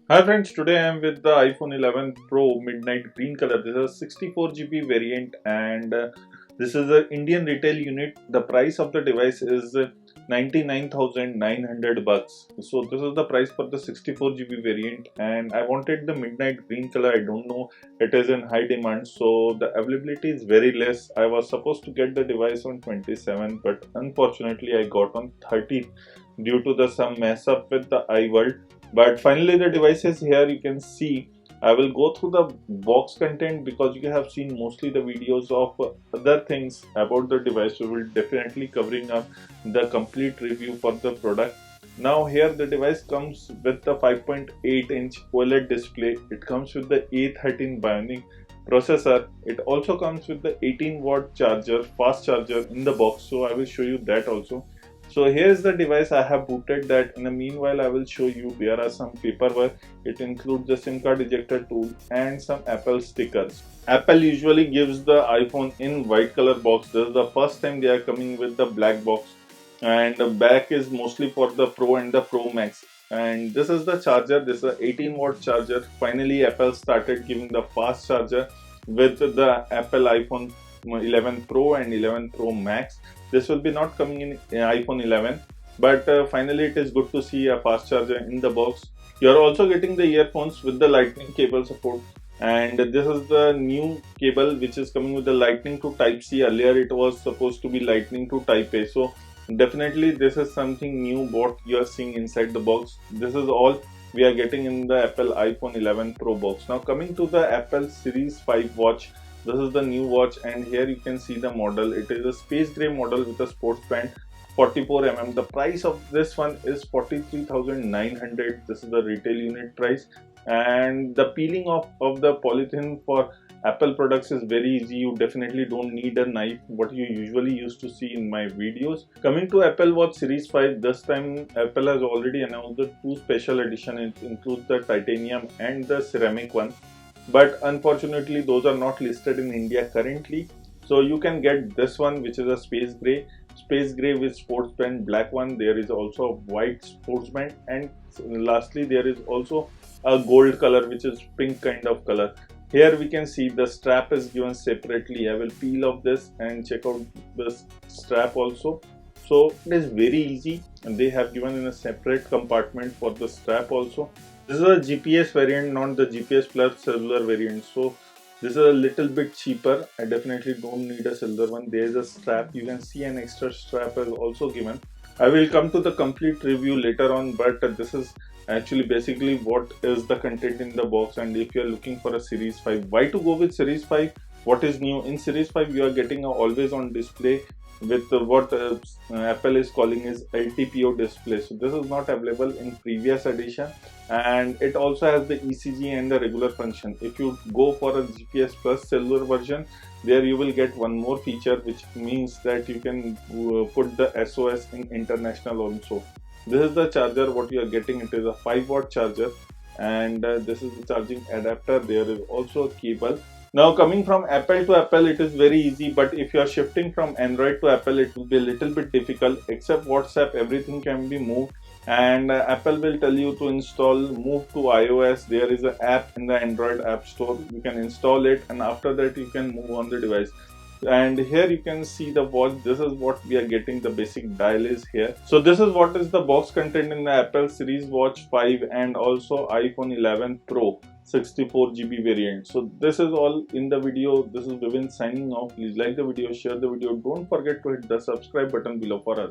Hi friends, today I am with the iPhone 11 Pro Midnight Green color. This is a 64 GB variant and this is an Indian retail unit. The price of the device is 99,900 bucks. So this is the price for the 64 GB variant and I wanted the Midnight Green color. I don't know, it is in high demand, so the availability is very less. I was supposed to get the device on 27, but unfortunately I got on 30 due to the some mess up with the iWorld. But finally the device is here. You can see I will go through the box content because you have seen mostly the videos of other things about the device. We will definitely covering up the complete review for the product. Now here the device comes with the 5.8-inch OLED display. It comes with the A13 Bionic processor. It also comes with the 18-watt charger, fast charger in the box. So I will show you that also. So here is the device. I have booted that. In the meanwhile, I will show you there are some paperwork. It includes the SIM card ejector tool and some Apple stickers. Apple usually gives the iPhone in white color box. This is the first time they are coming with the black box, and the back is mostly for the Pro and the Pro Max. And this is the charger. This is a 18-watt charger. Finally, Apple started giving the fast charger with the Apple iPhone 11 Pro and 11 Pro Max. This will be not coming in iPhone 11, but finally it is good to see a fast charger in the box. You are also getting the earphones with the lightning cable support, and this is the new cable which is coming with the lightning to type C. Earlier it was supposed to be lightning to type A. So definitely this is something new what you are seeing inside the box. This is all we are getting in the Apple iPhone 11 Pro box. Now coming to the Apple Series 5 watch. This is the new watch, and here you can see the model. It is a space gray model with a sports band, 44 mm. The price of this one is 43,900. This is the retail unit price, and the peeling of the polythene for Apple products is very easy. You definitely don't need a knife, what you usually used to see in my videos. Coming to Apple Watch Series 5, this time Apple has already announced the two special edition. It includes the titanium and the ceramic one, but unfortunately those are not listed in India currently. So you can get this one, which is a space gray with sports band black one. There is also a white sports band, and lastly there is also a gold color, which is pink kind of color. Here we can see the strap is given separately. I will peel off this and check out the strap also. So it is very easy, and they have given in a separate compartment for the strap also. This is a GPS variant, not the GPS plus cellular variant. So this is a little bit cheaper. I definitely don't need a silver one. There is a strap. You can see an extra strap is also given. I will come to the complete review later on, but this is actually basically what is the content in the box. And if you are looking for a Series 5, why to go with Series 5? What is new in Series 5? You are getting a always on display with what Apple is calling as LTPO display. So this is not available in previous edition, and it also has the ECG and the regular function. If you go for a GPS plus cellular version, there you will get one more feature, which means that you can put the SOS in international also. This is the charger what you are getting. It is a 5-watt charger, and this is the charging adapter. There is also a cable. Now coming from Apple to Apple, it is very easy, but if you are shifting from Android to Apple, it will be a little bit difficult. Except WhatsApp, everything can be moved, and Apple will tell you to move to iOS. There is an app in the Android App Store. You can install it, and after that you can move on the device. And here you can see the watch. This is what we are getting. The basic dial is here. So this is what is the box content in the Apple Series Watch 5 and also iPhone 11 Pro 64 GB variant. So this is all in the video. This is Vivin signing off. Please like the video, share the video. Don't forget to hit the subscribe button below for us.